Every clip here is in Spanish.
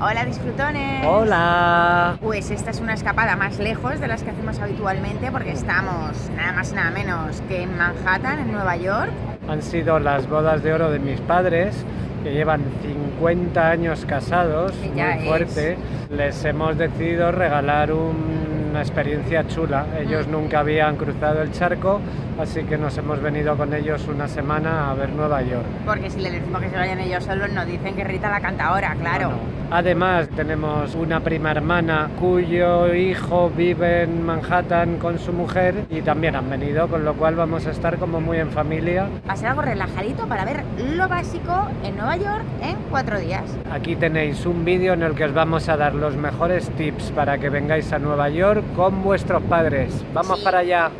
Hola, disfrutones. Hola. Pues esta es una escapada más lejos de las que hacemos habitualmente porque estamos nada más y nada menos que en Manhattan, en Nueva York. Han sido las bodas de oro de mis padres, que llevan 50 años casados, muy fuerte. Les hemos decidido regalar una experiencia chula. Ellos nunca habían cruzado el charco, así que nos hemos venido con ellos una semana a ver Nueva York. Porque si le decimos que se vayan ellos solos, nos dicen que Rita la canta ahora, claro. No. Además, tenemos una prima hermana cuyo hijo vive en Manhattan con su mujer y también han venido, con lo cual vamos a estar como muy en familia. Va a ser algo relajadito para ver lo básico en Nueva York en 4 días. Aquí tenéis un vídeo en el que os vamos a dar los mejores tips para que vengáis a Nueva York con vuestros padres. ¡Vamos para allá!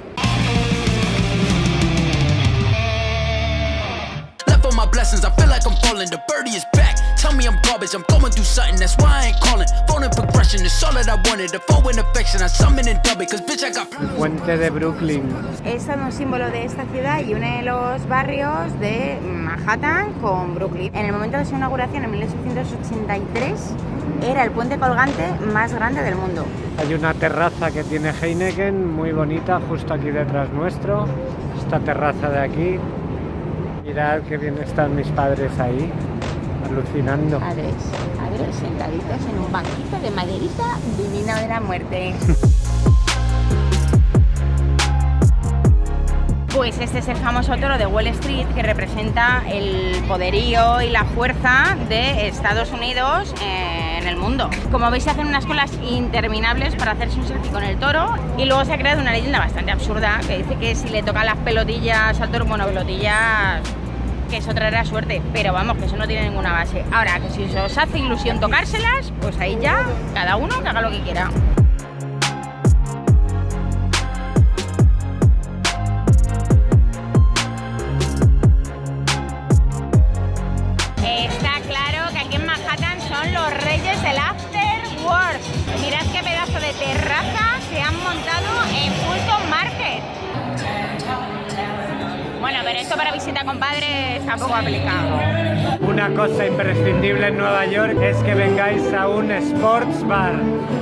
My blessings, I feel like I'm falling, the birdie is back. Tell me I'm garbage, I'm going through something, that's why I ain't calling. Phone and progression is all that I wanted. The phone in affection, I summon and dub it, cause bitch I got... Puente de Brooklyn. Es un símbolo de esta ciudad y une los barrios de Manhattan con Brooklyn. En el momento de su inauguración, en 1883, era el puente colgante más grande del mundo. Hay una terraza que tiene Heineken, muy bonita, justo aquí detrás nuestro. Esta terraza de aquí. Mirad qué bien están mis padres ahí, alucinando. Padres, sentaditos en un banquito de maderita divina de la muerte. Pues este es el famoso toro de Wall Street que representa el poderío y la fuerza de Estados Unidos en el mundo. Como veis, se hacen unas colas interminables para hacerse un selfie con el toro y luego se ha creado una leyenda bastante absurda que dice que si le tocan las pelotillas al toro, bueno, pelotillas, que eso traerá suerte, pero vamos, que eso no tiene ninguna base. Ahora, que si os hace ilusión tocárselas, pues ahí ya, cada uno que haga lo que quiera. Son los reyes del after work. Mirad qué pedazo de terraza se han montado en Fulton Market. Bueno, pero esto para visita con padres tampoco aplicado. Una cosa imprescindible en Nueva York es que vengáis a un sports bar.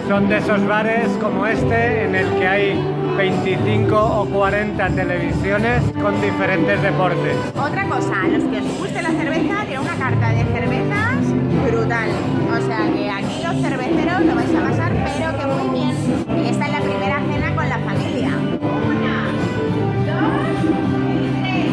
Son de esos bares como este en el que hay 25 o 40 televisiones con diferentes deportes. Otra cosa, a los que os guste la cerveza, tiene una carta de cervezas brutal. O sea que aquí los cerveceros lo vais a pasar, pero que muy bien. Esta es la primera cena con la familia. 1, 2, 3.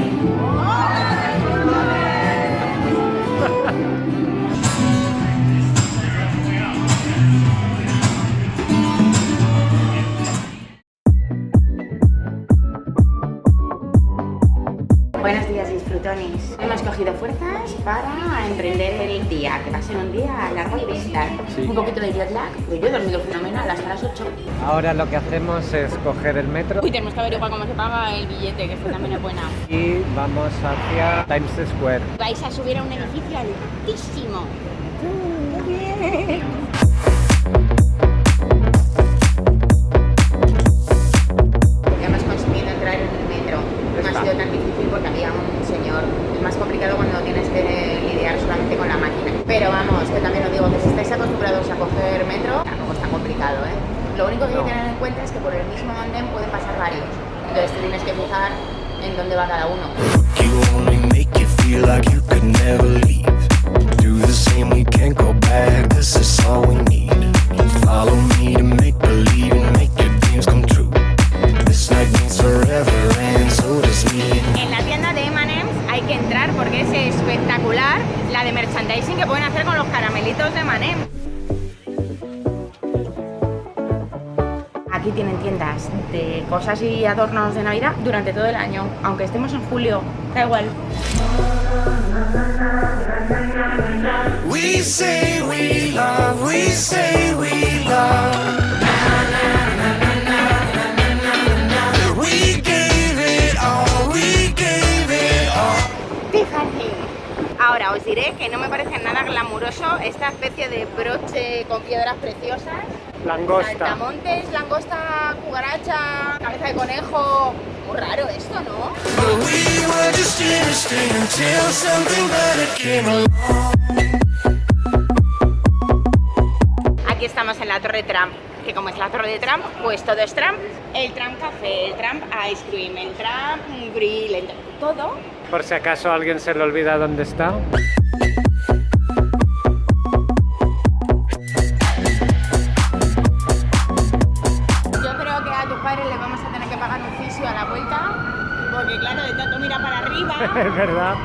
Buenos días, disfrutones. Hemos cogido fuerzas para emprender el día, que va a ser un día largo y visitar. Sí. Un poquito de jet lag, pero yo he dormido fenomenal hasta las 8. Ahora lo que hacemos es coger el metro. Uy, tenemos que averiguar cómo se paga el billete, que esto también es buena. Y vamos hacia Times Square. Vais a subir a un edificio altísimo. ¡Qué bien! Hemos conseguido entrar en el metro. No ha sido tan difícil porque había un señor. Es más complicado cuando tienes que lidiar solamente con la máquina. Pero vamos, que también os digo que si estáis acostumbrados a coger metro, tampoco es tan complicado, ¿eh? Lo único que hay que tener en cuenta es que por el mismo andén pueden pasar varios. Entonces te tienes que fijar en dónde va cada uno. En la tienda de M&M's hay que entrar porque es espectacular la de merchandising que pueden hacer con los caramelitos de M&M's. Aquí tienen tiendas de cosas y adornos de Navidad durante todo el año, aunque estemos en julio, da igual. We say we love, we say we love. We gave it all, we gave it all. Fíjate. Ahora os diré que no me parece nada glamuroso esta especie de broche con piedras preciosas. Langosta. Saltamontes, langosta, cucaracha, cabeza de conejo. Muy raro esto, ¿no? But we were just innocent until something better came along. aquí estamos en la Torre Trump, que como es la Torre de Trump, pues todo es Trump. El Trump Café, el Trump Ice Cream, el Trump Grill, todo. Por si acaso a alguien se le olvida dónde está. Yo creo que a tus padres les vamos a tener que pagar un fisio a la vuelta, porque claro, de tanto mira para arriba. Es verdad.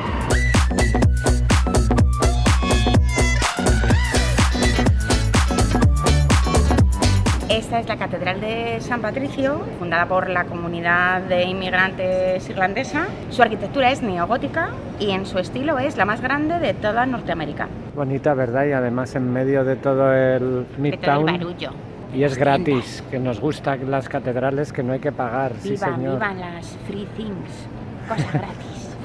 Esta es la Catedral de San Patricio, fundada por la comunidad de inmigrantes irlandesa. Su arquitectura es neogótica y en su estilo es la más grande de toda Norteamérica. Bonita, ¿verdad? Y además en medio de todo el Midtown. De todo el barullo. Y es gratis, que nos gustan las catedrales, que no hay que pagar. Vivan, sí, señor. Vivan las free things, cosas gratis.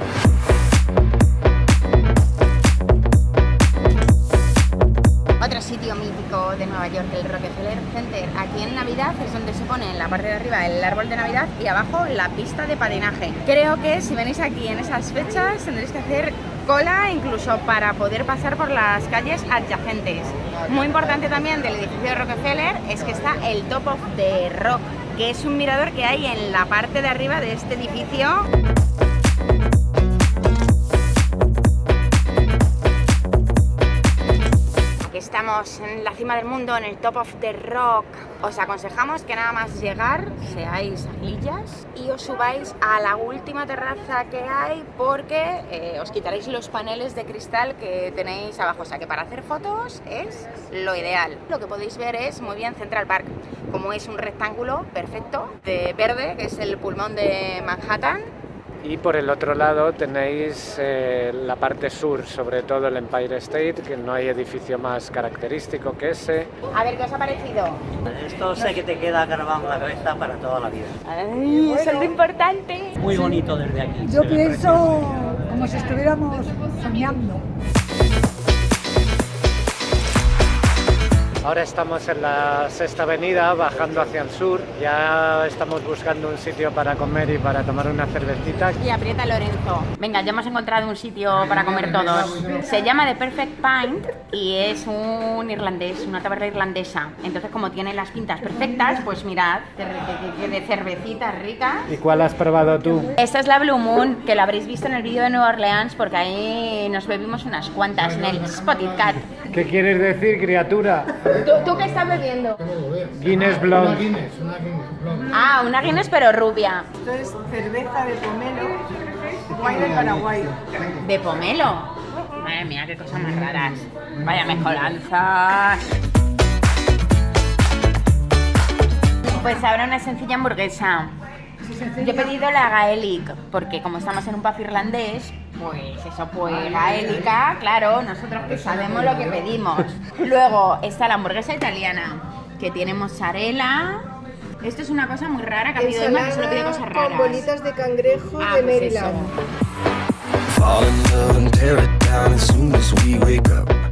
Otro sitio mítico de Nueva York, el Rockefeller Center. Aquí en Navidad es donde se pone en la parte de arriba el árbol de Navidad y abajo la pista de patinaje. Creo que si venís aquí en esas fechas tendréis que hacer cola incluso para poder pasar por las calles adyacentes. Muy importante también del edificio de Rockefeller es que está el Top of the Rock, que es un mirador que hay en la parte de arriba de este edificio. Estamos en la cima del mundo, en el Top of the Rock. Os aconsejamos que nada más llegar seáis aguillas y os subáis a la última terraza que hay porque os quitaréis los paneles de cristal que tenéis abajo. O sea que para hacer fotos es lo ideal. Lo que podéis ver es muy bien Central Park, como es un rectángulo perfecto de verde, que es el pulmón de Manhattan. Y por el otro lado tenéis la parte sur, sobre todo el Empire State, que no hay edificio más característico que ese. A ver, ¿qué os ha parecido? Esto sé que te queda grabado en la cabeza para toda la vida. Ay, eso es lo importante. Muy bonito desde aquí. Yo pienso como si estuviéramos soñando. Ahora estamos en la Sexta Avenida, bajando hacia el sur. Ya estamos buscando un sitio para comer y para tomar una cervecita. Y aprieta Lorenzo. Venga, ya hemos encontrado un sitio para comer todos. Se llama The Perfect Pint y es un irlandés, una taberna irlandesa. Entonces, como tiene las pintas perfectas, pues mirad, de cervecitas ricas. ¿Y cuál has probado tú? Esta es la Blue Moon, que la habréis visto en el vídeo de Nueva Orleans, porque ahí nos bebimos unas cuantas en el Spotted Cat. ¿Qué quieres decir, criatura? ¿Tú qué estás bebiendo? Guinness Blonde. Una Guinness blonde. Ah, una Guinness pero rubia. Esto es cerveza de pomelo, guay del Paraguay. ¿De pomelo? Madre mía, qué cosas más raras. Vaya mezcolanzas. Pues ahora una sencilla hamburguesa. Yo he pedido la gaelic, porque como estamos en un pub irlandés, pues eso, pues gaélica, claro, nosotros que sabemos lo que pedimos. Luego está la hamburguesa italiana, que tiene mozzarella. Esto es una cosa muy rara, que ha pedido Emma, que solo pide cosas raras. Con bolitas de cangrejo de pues Maryland.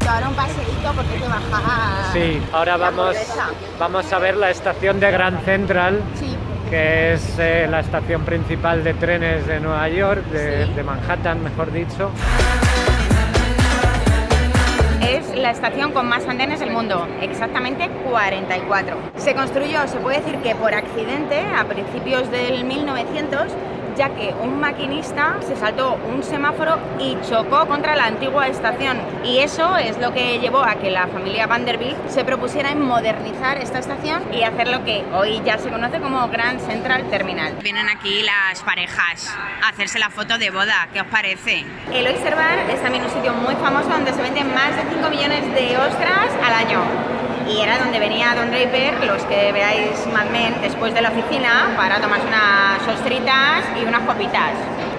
Ahora un paseíto porque hay que bajar. Sí, ahora la vamos a ver la estación de Grand Central. Sí. Que es la estación principal de trenes de Nueva York, de Manhattan, mejor dicho. Es la estación con más andenes del mundo, exactamente 44. Se construyó, se puede decir que por accidente, a principios del 1900, ya que un maquinista se saltó un semáforo y chocó contra la antigua estación. Y eso es lo que llevó a que la familia Vanderbilt se propusiera en modernizar esta estación y hacer lo que hoy ya se conoce como Grand Central Terminal. Vienen aquí las parejas a hacerse la foto de boda, ¿qué os parece? El Oyster Bar es también un sitio muy famoso donde se venden más de 5 millones de ostras al año. Y era donde venía Don Draper, los que veáis Mad Men, después de la oficina para tomarse unas ostritas y unas copitas.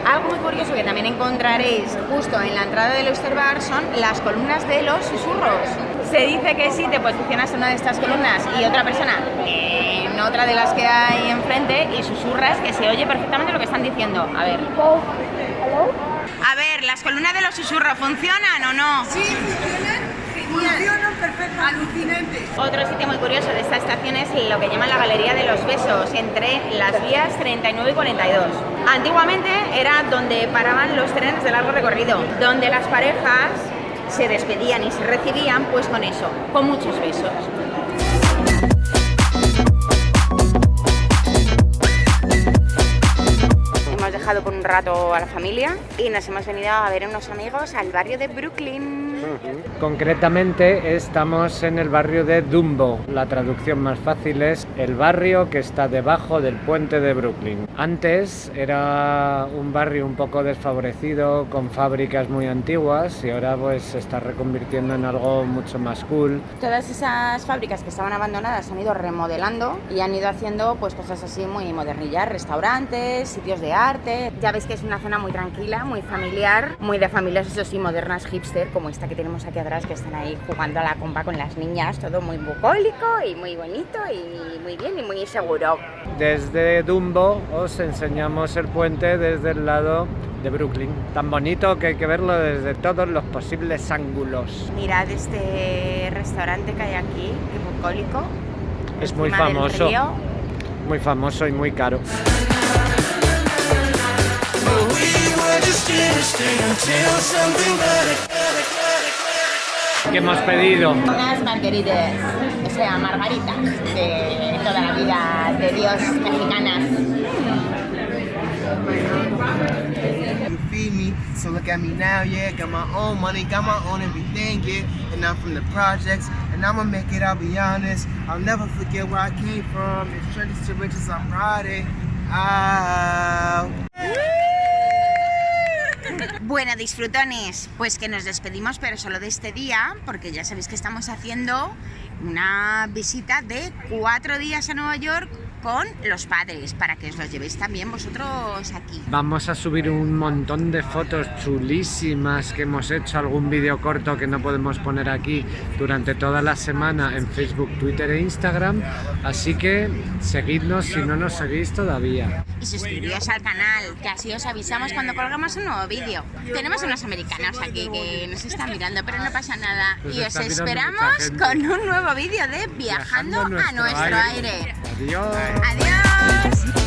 Algo muy curioso que también encontraréis justo en la entrada del Oyster Bar son las columnas de los susurros. Se dice que si te posicionas en una de estas columnas y otra persona en otra de las que hay enfrente y susurras, que se oye perfectamente lo que están diciendo. A ver. A ver, ¿las columnas de los susurros funcionan o no? Sí, funcionan perfecto, alucinante. Otro sitio muy curioso de esta estación es lo que llaman la Galería de los Besos, entre las vías 39 y 42. Antiguamente era donde paraban los trenes de largo recorrido, donde las parejas se despedían y se recibían, pues con eso, con muchos besos. Hemos dejado por un rato a la familia y nos hemos venido a ver a unos amigos al barrio de Brooklyn. Concretamente estamos en el barrio de Dumbo. La traducción más fácil es el barrio que está debajo del puente de Brooklyn. Antes era un barrio un poco desfavorecido, con fábricas muy antiguas, y ahora pues se está reconvirtiendo en algo mucho más cool. Todas esas fábricas que estaban abandonadas han ido remodelando y han ido haciendo pues cosas así muy modernillas, restaurantes, sitios de arte. Ya veis que es una zona muy tranquila, muy familiar, muy de familias, eso sí, modernas, hipster, como esta que tenemos aquí atrás, que están ahí jugando a la comba con las niñas, todo muy bucólico y muy bonito y muy bien y muy seguro. Desde Dumbo os enseñamos el puente desde el lado de Brooklyn, tan bonito que hay que verlo desde todos los posibles ángulos. Mirad este restaurante que hay aquí, qué bucólico. Es muy famoso, muy famoso y muy caro. ¿Qué hemos pedido? Unas margaritas, o sea, margaritas de toda la vida de Dios mexicanas. You feed me, so look at me now, yeah. Got my own money, got my own everything, yeah. And I'm from the projects, and I'ma make it, I'll be honest. I'll never forget where I came from. It's trenches to riches, I'm riding out. Bueno, disfrutones, pues que nos despedimos, pero solo de este día, porque ya sabéis que estamos haciendo una visita de 4 días a Nueva York con los padres, para que os los llevéis también vosotros aquí. Vamos a subir un montón de fotos chulísimas que hemos hecho, algún vídeo corto que no podemos poner aquí durante toda la semana en Facebook, Twitter e Instagram, así que seguidnos si no nos seguís todavía. Y suscribíos al canal, que así os avisamos cuando colgamos un nuevo vídeo. Tenemos unos americanos aquí que nos están mirando, pero no pasa nada. Y os esperamos con un nuevo vídeo de Viajando a nuestro aire. Adiós. Adiós.